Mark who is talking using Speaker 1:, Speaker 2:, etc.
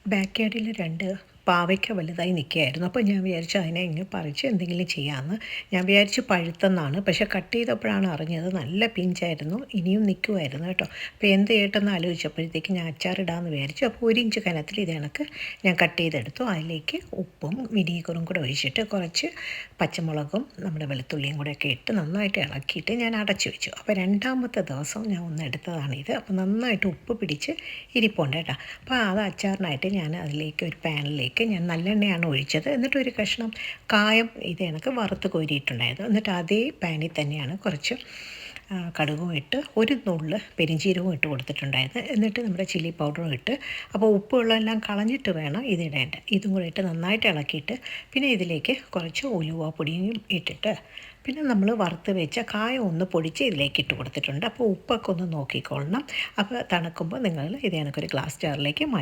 Speaker 1: Back യാർഡിൽ 2 പാവയ്ക്ക വലുതായി നിൽക്കുകയായിരുന്നു. അപ്പോൾ ഞാൻ വിചാരിച്ചു അതിനെ ഇങ്ങ് പറിച്ച് എന്തെങ്കിലും ചെയ്യാമെന്ന്. ഞാൻ വിചാരിച്ചു പഴുത്തെന്നാണ്. പക്ഷേ കട്ട് ചെയ്തപ്പോഴാണ് അറിഞ്ഞത് നല്ല പിഞ്ചായിരുന്നു. ഇനിയും നിൽക്കുമായിരുന്നു കേട്ടോ. അപ്പോൾ എന്ത് ചെയ്യട്ടെന്ന് ആലോചിച്ചപ്പോഴത്തേക്ക് ഞാൻ അച്ചാറിടാമെന്ന് വിചാരിച്ചു. അപ്പോൾ 1 ഇഞ്ച് കനത്തിൽ ഇത് കണക്ക് ഞാൻ കട്ട് ചെയ്തെടുത്തു. അതിലേക്ക് ഉപ്പും വിനീഗറും കൂടെ ഒഴിച്ചിട്ട് കുറച്ച് പച്ചമുളകും നമ്മുടെ വെളുത്തുള്ളിയും കൂടെയൊക്കെ ഇട്ട് നന്നായിട്ട് ഇളക്കിയിട്ട് ഞാൻ അടച്ചു വെച്ചു. അപ്പോൾ രണ്ടാമത്തെ ദിവസം ഞാൻ ഒന്ന് എടുത്തതാണിത്. അപ്പോൾ നന്നായിട്ട് ഉപ്പ് പിടിച്ച് ഇരിപ്പുണ്ട് കേട്ടോ. അപ്പോൾ അത് അച്ചാറിനായിട്ട് ഞാൻ അതിലേക്ക് ഒരു പാനിലേക്ക് ഞാൻ നല്ലെണ്ണയാണ് ഒഴിച്ചത്. എന്നിട്ട് ഒരു കഷ്ണം കായം ഇത് കണക്ക് വറുത്ത് കോരിയിട്ടുണ്ടായിരുന്നു. എന്നിട്ട് അതേ പാനിൽ തന്നെയാണ് കുറച്ച് കടുകും ഇട്ട് ഒരു നുള്ള് പെരിഞ്ചീരകവും ഇട്ട് കൊടുത്തിട്ടുണ്ടായിരുന്നു. എന്നിട്ട് നമ്മുടെ ചില്ലി പൗഡറും ഇട്ട്, അപ്പോൾ ഉപ്പ് വെള്ളമെല്ലാം കളഞ്ഞിട്ട് വേണം ഇതിടേണ്ട. ഇതും കൂടെ ഇട്ട് നന്നായിട്ട് ഇളക്കിയിട്ട് പിന്നെ ഇതിലേക്ക് കുറച്ച് ഉലുവാപ്പൊടിയും ഇട്ടിട്ട് പിന്നെ നമ്മൾ വറുത്ത് വെച്ച കായം ഒന്ന് പൊടിച്ച് ഇതിലേക്ക് ഇട്ട് കൊടുത്തിട്ടുണ്ട്. അപ്പോൾ ഉപ്പൊക്കെ ഒന്ന് നോക്കിക്കൊള്ളണം. അപ്പോൾ തണുക്കുമ്പോൾ നിങ്ങൾ ഇത് കണക്കൊരു ഗ്ലാസ് ജാറിലേക്ക് മാറ്റി